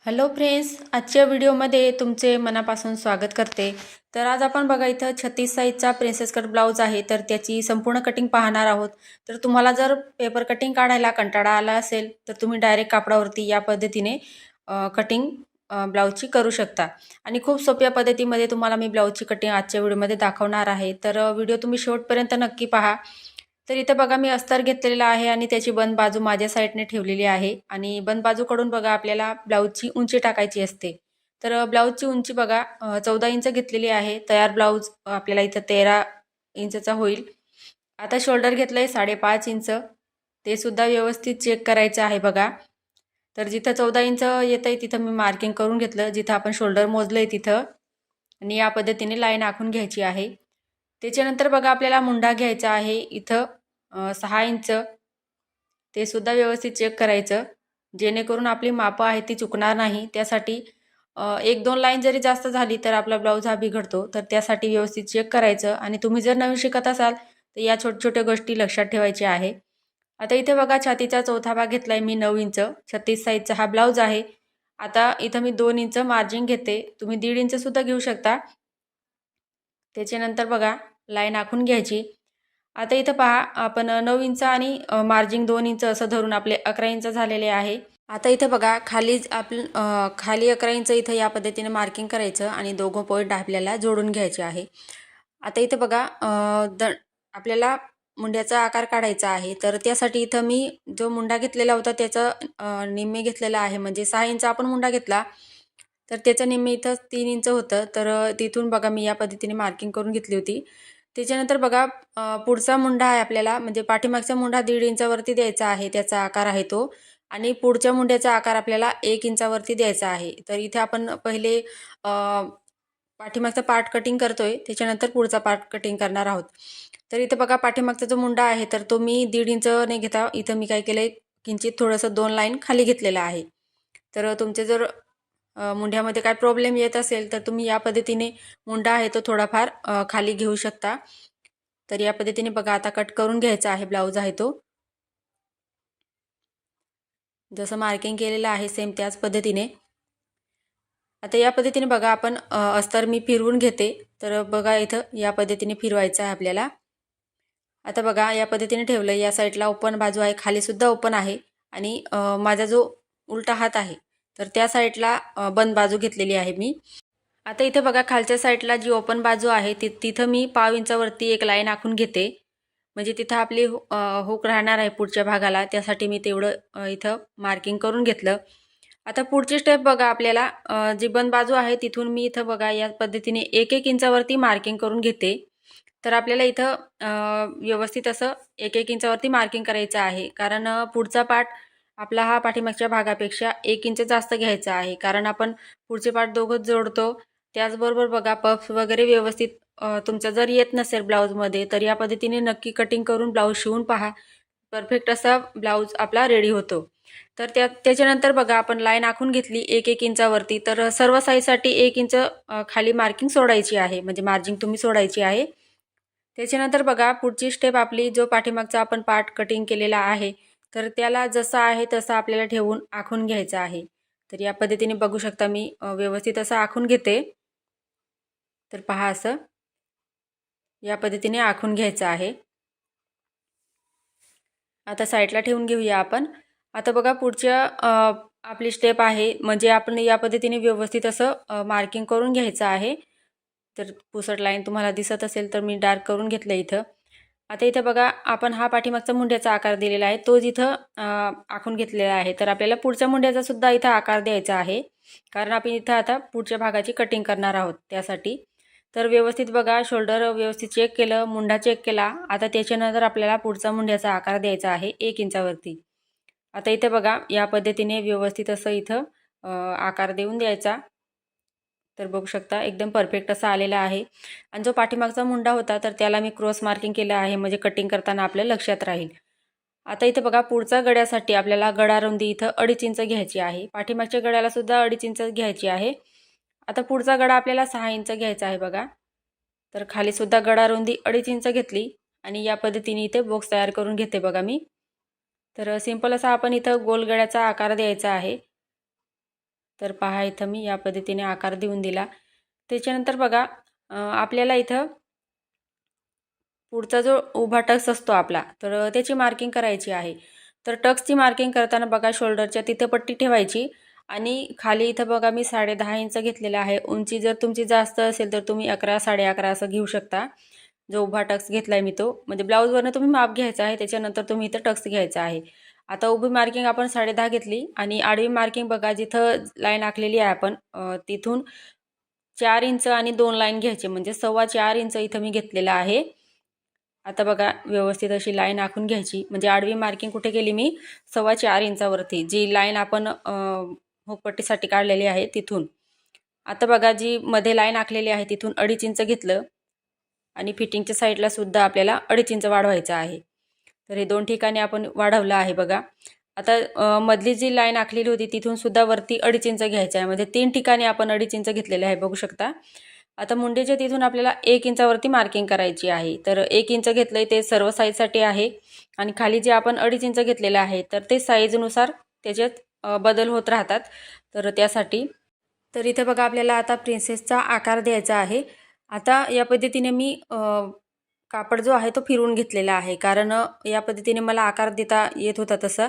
Hello friends, आजच्या व्हिडिओमध्ये तुमचे मनापासून स्वागत करते। तर आज आपण बघा इथं 36 साईजचा प्रिन्सेस कट ब्लाउज आहे, तर त्याची संपूर्ण कटिंग पाहणार आहोत। तर तुम्हाला जर पेपर कटिंग काढायला कंटाळा आला असेल तर तुम्ही डायरेक्ट कापडावरती या पद्धतीने कटिंग ब्लाउजची करू शकता आणि खूप सोप्या पद्धतीमध्ये तुम्हाला मी ब्लाउजची कटिंग आजच्या व्हिडिओमध्ये दाखवणार आहे। तर व्हिडिओ तुम्ही शेवटपर्यंत नक्की पहा। तर इथे बघा मी अस्तर घेतलेला आहे आणि त्याची बंद बाजू माझ्या साईडने ठेवलेली आहे आणि बंद बाजूकडून बघा आपल्याला ब्लाउजची उंची टाकायची असते। तर ब्लाउजची उंची बघा 14 इंच घेतलेली आहे। तयार ब्लाउज आपल्याला इथं 13 इंचचा होईल। आता शोल्डर घेतलंय 5.5 इंच, ते सुद्धा व्यवस्थित चेक करायचं आहे बघा। तर जिथं 14 इंच येतंय तिथं मी मार्किंग करून घेतलं, जिथं आपण शोल्डर मोजलंय तिथं, आणि या पद्धतीने लाईन आखून घ्यायची आहे। त्याच्यानंतर बघा आपल्याला मुंडा घ्यायचा आहे इथं 6 इंच, ते सुद्धा व्यवस्थित चेक करायचं जेणेकरून आपली मापं आहे ती चुकणार नाही। त्यासाठी 1-2 लाईन जरी जास्त झाली तर आपला ब्लाउज हा बिघडतो, तर त्यासाठी व्यवस्थित चेक करायचं। आणि तुम्ही जर नवीन शिकत असाल तर या छोट्या-छोट्या गोष्टी लक्षात ठेवायच्या आहे। आता इथे बघा छातीचा चौथा भाग घेतलाय मी 9 इंच, 36 साईजचा हा ब्लाउज आहे। आता इथं मी 2 इंच मार्जिन घेते, तुम्ही 1.5 इंच सुद्धा घेऊ शकता। त्याच्यानंतर बघा लाईन आखून घ्यायची। आता इथं पहा आपण 9 इंच आणि मार्जिन 2 इंच असं धरून आपले 11 इंच झालेले आहे। आता इथं बघा खाली 11 इंच इथं या पद्धतीने मार्किंग करायचं आणि दोघं पॉईंट आपल्याला जोडून घ्यायचे आहे। आता इथं बघा आपल्याला मुंड्याचा आकार काढायचा आहे, तर त्यासाठी इथं मी जो मुंडा घेतलेला होता त्याचा निम्मे घेतलेला आहे। म्हणजे 6 इंच आपण मुंडा घेतला तर त्याचं निम्मे इथं 3 इंच होतं, तर तिथून बघा मी या पद्धतीने मार्किंग करून घेतली होती। त्याच्यानंतर बघा पुढचा मुंडा आहे आपल्याला, म्हणजे पाठीमागचा मुंडा 1.5 इंचावरती द्यायचा आहे, त्याचा आकार आहे तो, आणि पुढच्या मुंड्याचा आकार आपल्याला 1 इंचावरती द्यायचा आहे। तर इथे आपण पहिले पाठीमागचा पार्ट कटिंग करतोय, त्याच्यानंतर पुढचा पार्ट कटिंग करणार आहोत। तर इथं बघा पाठीमागचा जो मुंडा आहे तर तो मी 1.5 इंच नाही घेता, इथं मी काय केलंय किंचित थोडंसं 2 लाईन खाली घेतलेला आहे। तर तुमचे जर मुंड्यामध्ये काय प्रॉब्लेम येत असेल तर तुम्ही या पद्धतीने मुंडा आहे तो थोडाफार खाली घेऊ शकता। तर या पद्धतीने बघा आता कट करून घ्यायचा आहे ब्लाउज आहे तो, जसं मार्किंग केलेलं आहे सेम त्याच पद्धतीने। आता या पद्धतीने बघा आपण अस्तर मी फिरवून घेते, तर बघा इथं या पद्धतीने फिरवायचं आहे आपल्याला। आता बघा या पद्धतीने ठेवलं, या साईडला ओपन बाजू आहे, खाली सुद्धा ओपन आहे, आणि माझा जो उलटा हात आहे तर त्या साईडला बंद बाजू घेतलेली आहे मी। आता इथे बघा खालच्या साईडला जी ओपन बाजू आहे तिथं मी 1/2 इंचावरती एक लाईन आखून घेते, म्हणजे तिथं आपली हुक राहणार आहे पुढच्या भागाला, त्यासाठी मी तेवढं इथं मार्किंग करून घेतलं। आता पुढची स्टेप बघा आपल्याला जी बंद बाजू आहे तिथून मी इथं बघा या पद्धतीने 1-1 इंचावरती मार्किंग करून घेते। तर आपल्याला इथं व्यवस्थित असं 1-1 इंचावरती मार्किंग करायचं आहे, कारण पुढचा पार्ट आपला हा पाठीमागच्या भागापेक्षा 1 इंच जास्त घ्यायचा आहे, कारण आपण पुढचे पार्ट दोघंच जोडतो। त्याचबरोबर बघा पफ्स वगैरे व्यवस्थित तुमचं जर येत नसेल ब्लाऊजमध्ये तर या पद्धतीने नक्की कटिंग करून ब्लाऊज शिवून पहा, परफेक्ट असा ब्लाऊज आपला रेडी होतो। तर त्याच्यानंतर बघा आपण लाईन आखून घेतली 1-1 इंचावरती, तर सर्व साईजसाठी 1 इंच खाली मार्किंग सोडायची आहे, म्हणजे मार्जिन तुम्ही सोडायची आहे। त्याच्यानंतर बघा पुढची स्टेप आपली, जो पाठीमागचा आपण पार्ट कटिंग केलेला आहे तर त्याला जसं आहे तसं आपल्याला ठेवून आखून घ्यायचं आहे। तर या पद्धतीने बघू शकता मी व्यवस्थित असं आखून घेते। तर पहा असं या पद्धतीने आखून घ्यायचं आहे। आता साईडला ठेवून घेऊया आपण। आता बघा पुढच्या आपली स्टेप आहे, म्हणजे आपण या पद्धतीने व्यवस्थित असं मार्किंग करून घ्यायचं आहे। तर पुसट लाईन तुम्हाला दिसत असेल तर मी डार्क करून घेतलं इथं। आता इथं बघा आपण हा पाठीमागचा मुंड्याचा आकार दिलेला आहे तो जिथं आखून घेतलेला आहे, तर आपल्याला पुढच्या मुंड्याचा सुद्धा इथं आकार द्यायचा आहे, कारण आपण इथं आता पुढच्या भागाची कटिंग करणार आहोत त्यासाठी। तर व्यवस्थित बघा शोल्डर व्यवस्थित चेक केलं, मुंडा चेक केला। आता त्याच्यानंतर आपल्याला पुढचा मुंड्याचा आकार द्यायचा आहे 1 इंचावरती। आता इथे बघा या पद्धतीने व्यवस्थित असं इथं आकार देऊन द्यायचा। तर बघू शकता एकदम परफेक्ट असा आलेला आहे। आणि जो पाठीमागचा मुंडा होता तर त्याला मी क्रॉस मार्किंग केलं आहे, म्हणजे कटिंग करताना आपल्या लक्षात राहील। आता इथे बघा पुढचा गड्यासाठी आपल्याला गळा रुंदी इथं 2.5 इंच घ्यायची आहे, पाठीमागच्या गड्याला सुद्धा 2.5 इंच घ्यायची आहे। आता पुढचा गळा आपल्याला 6 इंच घ्यायचा आहे बघा। तर खाली सुद्धा गळा रुंदी 2.5 इंच घेतली आणि या पद्धतीने इथे बॉक्स तयार करून घेते बघा मी। तर सिंपल असा आपण इथं गोल गळ्याचा आकार द्यायचा आहे। तर पहा इथं मी या पद्धतीने आकार देऊन दिला। त्याच्यानंतर बघा आपल्याला इथं पुढचा जो उभा टक्स असतो आपला, तर त्याची मार्किंग करायची आहे। तर टक्सची मार्किंग करताना बघा शोल्डरच्या तिथे पट्टी ठेवायची आणि खाली इथं बघा मी 10.5 इंच घेतलेला आहे। उंची जर तुमची जास्त असेल तर तुम्ही 11, 11.5 असं घेऊ शकता। जो उभा टक्स घेतलाय मी तो, म्हणजे ब्लाऊजवरनं तुम्ही माप घ्यायचा आहे, त्याच्यानंतर तुम्ही इथं टक्स घ्यायचा आहे। आता उभी मार्किंग आपण 10.5 घेतली आणि आडवी मार्किंग बघा जिथं लाईन आखलेली आहे आपण तिथून 4 इंच आणि 2 लाईन घ्यायचे, म्हणजे 4.25 इंच इथं मी घेतलेला आहे। आता बघा व्यवस्थित अशी लाईन आखून घ्यायची, म्हणजे आडवी मार्किंग कुठे केली मी 4.25 इंचावरती, जी लाईन आपण हुकपट्टीसाठी काढलेली आहे तिथून। आता बघा जी मध्ये लाईन आखलेली आहे तिथून 2.5 इंच घेतलं आणि फिटिंगच्या साईडला सुद्धा आपल्याला 2.5 इंच वाढवायचं आहे। तर हे 2 ठिकाणी आपण वाढवलं आहे बघा। आता मधली जी लाईन आखलेली होती तिथून सुद्धा वरती 2.5 इंच घ्यायचं आहे, म्हणजे 3 ठिकाणी आपण 2.5 इंच घेतलेले आहे, बघू शकता। आता मुंडेच्या तिथून आपल्याला 1 इंचावरती मार्किंग करायची आहे। तर 1 इंच घेतलंय ते सर्व साईजसाठी आहे आणि खाली जे आपण 2.5 इंच घेतलेलं आहे तर ते साईजनुसार त्याच्यात बदल होत राहतात, तर त्यासाठी। तर इथे बघा आपल्याला आता प्रिन्सेसचा आकार द्यायचा आहे। आता या पद्धतीने मी कापड जो आहे तो फिरवून घेतलेला आहे, कारण या पद्धतीने मला आकार देता येत होता तसा,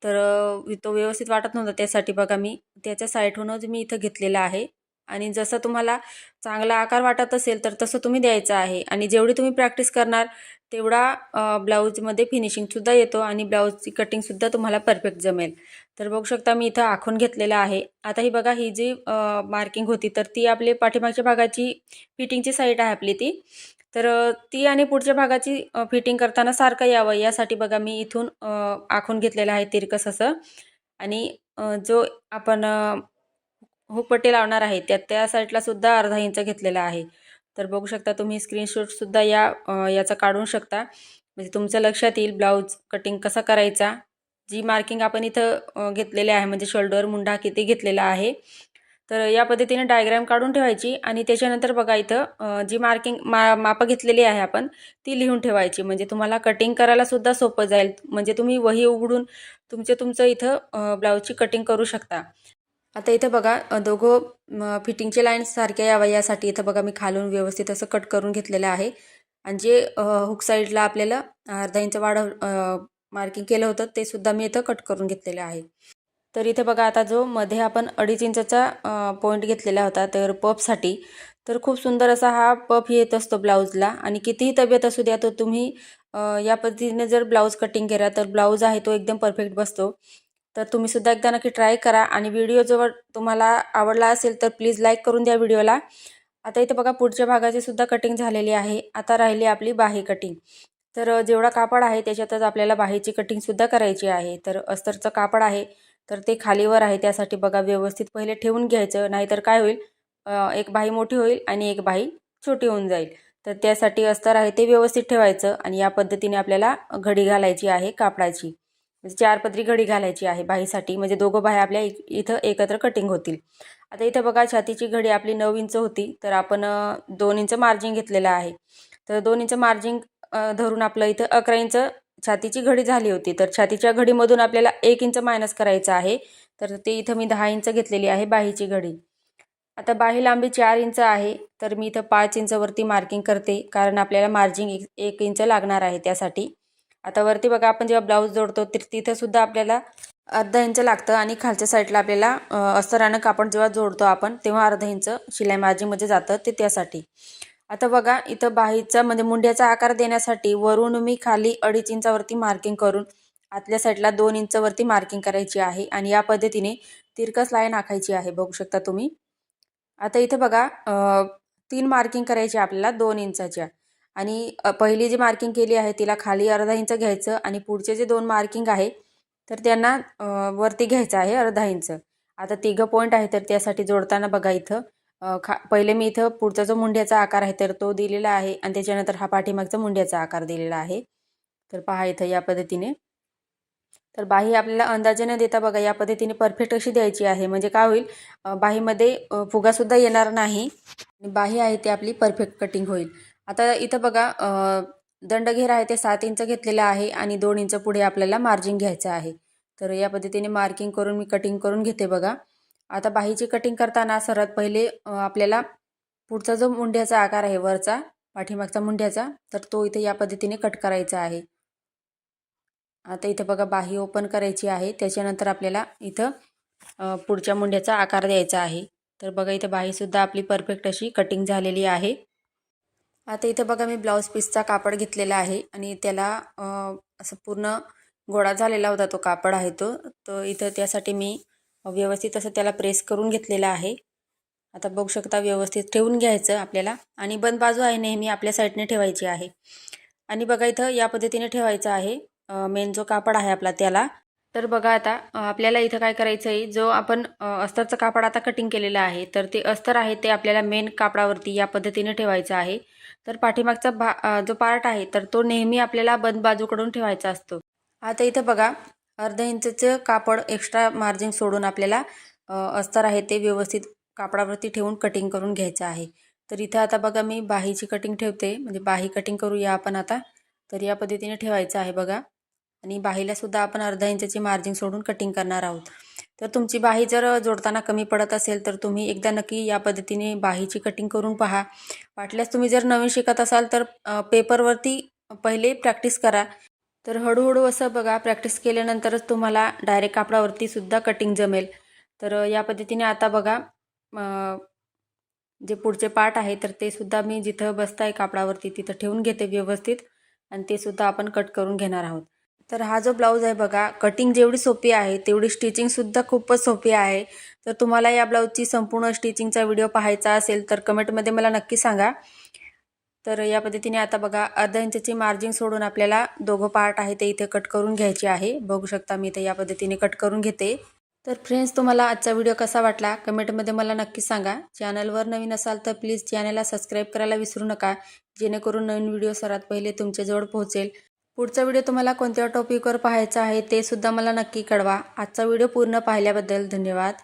तर तो व्यवस्थित वाटत नव्हता, त्यासाठी बघा मी त्याच्या साईडहूनच मी इथं घेतलेला आहे। आणि जसं तुम्हाला चांगला आकार वाटत असेल तर तसं तुम्ही द्यायचं आहे आणि जेवढी तुम्ही प्रॅक्टिस करणार तेवढा ब्लाऊजमध्ये फिनिशिंगसुद्धा येतो आणि ब्लाऊजची कटिंगसुद्धा तुम्हाला परफेक्ट जमेल। तर बघू शकता मी इथं आखून घेतलेलं आहे। आता ही बघा ही जी मार्किंग होती तर ती आपली पाठीमागच्या भागाची फिटिंगची साईड आहे आपली ती, तर ती आणि पुढच्या भागाची फिटिंग करताना सारखं यावं यासाठी बघा मी इथून आखून घेतलेलं आहे तिरकस असं। आणि जो आपण हुकपट्टी लावणार आहे त्या साईडला सुद्धा 1/2 इंच घेतलेला आहे। तर बघू शकता तुम्ही स्क्रीनशॉटसुद्धा याचा काढू शकता, म्हणजे तुमच्या लक्षात येईल ब्लाऊज कटिंग कसा करायचा। जी मार्किंग आपण इथं घेतलेली आहे, म्हणजे शोल्डर मुंडा किती घेतलेला आहे, तर या पद्धतीने डायग्राम काढून ठेवायची आणि त्याच्यानंतर बघा इथं जी मार्किंग मापं घेतलेली आहे आपण ती लिहून ठेवायची, म्हणजे तुम्हाला कटिंग करायला सुद्धा सोपं जाईल। म्हणजे तुम्ही वही उघडून तुमचं इथं ब्लाऊजची कटिंग करू शकता। आता इथं बघा दोघं फिटिंगचे लाईन सारख्या याव्या यासाठी इथं बघा मी खालून व्यवस्थित असं कट करून घेतलेलं आहे आणि जे हुक साईडला आपल्याला 1/2 इंच मार्किंग केलं होतं ते सुद्धा मी इथं कट करून घेतलेलं आहे। तर इथे बघा आता जो मध्ये आपण 2.5 इंचाचा पॉईंट घेतलेला होता तर पफसाठी, तर खूप सुंदर असा हा पफ येत असतो ब्लाऊजला आणि कितीही तब्येत असू द्या तर तुम्ही या पद्धतीने जर ब्लाऊज कटिंग केला तर ब्लाऊज आहे तो एकदम परफेक्ट बसतो। तर तुम्ही सुद्धा एकदा नक्की ट्राय करा आणि व्हिडिओ जर तुम्हाला आवडला असेल तर प्लीज लाईक करून द्या व्हिडिओला। आता इथे बघा पुढच्या भागाची सुद्धा कटिंग झालेली आहे। आता राहिली आपली बाही कटिंग। तर जेवढा कापड आहे त्याच्यातच आपल्याला बाहीची कटिंगसुद्धा करायची आहे। तर अस्तरचं कापड आहे तर ते खालीवर आहे, त्यासाठी बघा व्यवस्थित पहिले ठेवून घ्यायचं, नाहीतर काय होईल एक बाही मोठी होईल आणि एक बाही छोटी होऊन जाईल। तर त्यासाठी अस्तर आहे ते व्यवस्थित ठेवायचं आणि या पद्धतीने आपल्याला घडी घालायची आहे कापडाची, म्हणजे 4 पदरी घडी घालायची आहे बाहीसाठी, म्हणजे दोघं बाह्या आपल्या इथं एकत्र कटिंग होतील। आता इथं बघा छातीची घडी आपली 9 इंच होती, तर आपण 2 इंच मार्जिन घेतलेलं आहे। तर 2 इंच मार्जिन धरून आपलं इथं 11 इंच छातीची घडी झाली होती, तर छातीच्या घडीमधून आपल्याला 1 इंच मायनस करायचं आहे, तर ते इथं मी 10 इंच घेतलेली आहे बाहीची घडी। आता बाही लांबी 4 इंच आहे, तर मी इथं 5 इंचवरती मार्किंग करते, कारण आपल्याला मार्जिन 1 इंच लागणार आहे त्यासाठी। आता वरती बघा आपण जेव्हा ब्लाऊज जोडतो तर तिथं सुद्धा आपल्याला 1/2 इंच लागतं आणि खालच्या साईडला आपल्याला अस्तरानं कापड जेव्हा जोडतो आपण तेव्हा 1/2 इंच शिलाई मार्जिनमध्ये जातं ते त्यासाठी। आता बघा इथं बाहीचा म्हणजे मुंड्याचा आकार देण्यासाठी वरून मी खाली 2.5 इंचावरती मार्किंग करून आतल्या साईडला 2 इंचवरती मार्किंग करायची आहे आणि या पद्धतीने तिरकस लाईन आखायची आहे, बघू शकता तुम्ही। आता इथे बघा 3 मार्किंग करायची आपल्याला 2 इंचाच्या आणि पहिली जी मार्किंग केली आहे तिला खाली 1/2 इंच घ्यायचं आणि पुढचे जे 2 मार्किंग आहे तर त्यांना वरती घ्यायचं आहे 1/2 इंच। आता तिघं पॉईंट आहे तर त्यासाठी जोडताना बघा इथं पहिले मी इथं पुढचा जो मुंड्याचा आकार आहे तर तो दिलेला आहे आणि त्याच्यानंतर हा पाठीमागचा मुंड्याचा आकार दिलेला आहे। तर पहा इथं या पद्धतीने, तर बाही आपल्याला अंदाजे न देता बघा या पद्धतीने परफेक्ट अशी द्यायची आहे, म्हणजे काय होईल बाहीमध्ये फुगासुद्धा येणार नाही आणि बाही आहे ती आपली परफेक्ट कटिंग होईल। आता इथं बघा दंडघेर आहे ते 7 इंच घेतलेला आहे आणि 2 इंच पुढे आपल्याला मार्जिन घ्यायचं आहे। तर या पद्धतीने मार्किंग करून मी कटिंग करून घेते बघा। आता बाहीची कटिंग करताना सर्वात पहिले आपल्याला पुढचा जो मुंड्याचा आकार आहे वरचा पाठीमागचा मुंड्याचा, तर तो इथे या पद्धतीने कट करायचा आहे। आता इथे बघा बाही ओपन करायची आहे, त्याच्यानंतर आपल्याला इथं पुढच्या मुंड्याचा आकार द्यायचा आहे। तर बघा इथे बाहीसुद्धा आपली परफेक्ट अशी कटिंग झालेली आहे। आता इथे बघा मी ब्लाऊज पीसचा कापड घेतलेला आहे आणि त्याला असं पूर्ण गोळा झालेला होता तो कापड आहे तो इथं त्यासाठी मी व्यवस्थित असं त्याला प्रेस करून घेतलेला आहे। आता बघू शकता व्यवस्थित ठेवून घ्यायचं आपल्याला आणि बंद बाजू आहे नेहमी आपल्या साईडने ठेवायची आहे। आणि बघा इथं या पद्धतीने ठेवायचं आहे मेन जो कापड आहे आपला त्याला। तर बघा आता आपल्याला इथं काय करायचं आहे, जो आपण अस्तरचं कापड आता कटिंग केलेलं आहे तर ते अस्तर आहे ते आपल्याला मेन कापडावरती या पद्धतीने ठेवायचं आहे। तर पाठीमागचा जो पार्ट आहे तर तो नेहमी आपल्याला बंद बाजूकडून ठेवायचा असतो। आता इथं बघा अर्धा इंचचं कापड एक्स्ट्रा मार्जिन सोडून आपल्याला अस्तर आहे ते व्यवस्थित कापडावरती ठेवून कटिंग करून घ्यायचं आहे। तर इथं आता बघा मी बाहीची कटिंग ठेवते, म्हणजे बाही कटिंग करूया आपण आता। तर या पद्धतीने ठेवायचं आहे बघा आणि बाहीला सुद्धा आपण अर्धा इंचची मार्जिन सोडून कटिंग करणार आहोत। तर तुमची बाही जर जोडताना कमी पडत असेल तर तुम्ही एकदा नक्की या पद्धतीने बाहीची कटिंग करून पहा। वाटल्यास तुम्ही जर नवीन शिकत असाल तर पेपरवरती पहिले प्रॅक्टिस करा। तर हळूहळू असं बघा प्रॅक्टिस केल्यानंतरच तुम्हाला डायरेक्ट कापडावरती सुद्धा कटिंग जमेल। तर या पद्धतीने आता बघा जे पुढचे पार्ट आहे तर ते सुद्धा मी जिथं बसताय कापडावरती तिथं ठेवून घेते व्यवस्थित आणि ते सुद्धा आपण कट करून घेणार आहोत। तर हा जो ब्लाऊज आहे बघा कटिंग जेवढी सोपी आहे तेवढी स्टिचिंगसुद्धा खूपच सोपी आहे। तर तुम्हाला या ब्लाऊजची संपूर्ण स्टिचिंगचा व्हिडिओ पाहायचा असेल तर कमेंटमध्ये मला नक्की सांगा। तर या पद्धतीने आता बघा अर्धा इंचची मार्जिन सोडून आपल्याला दोघं पार्ट आहे ते इथे कट करून घ्यायचे आहे। बघू शकता मी इथे या पद्धतीने कट करून घेते। तर फ्रेंड्स तुम्हाला आजचा व्हिडिओ कसा वाटला कमेंटमध्ये मला नक्की सांगा। चॅनलवर नवीन असाल तर प्लीज चॅनलला सबस्क्राईब करायला विसरू नका, जेणेकरून नवीन व्हिडिओ सर्वात पहिले तुमच्याजवळ पोहोचेल। पुढचा व्हिडिओ तुम्हाला कोणत्या टॉपिकवर पाहायचा आहे ते सुद्धा मला नक्की कळवा। आजचा व्हिडिओ पूर्ण पाहिल्याबद्दल धन्यवाद।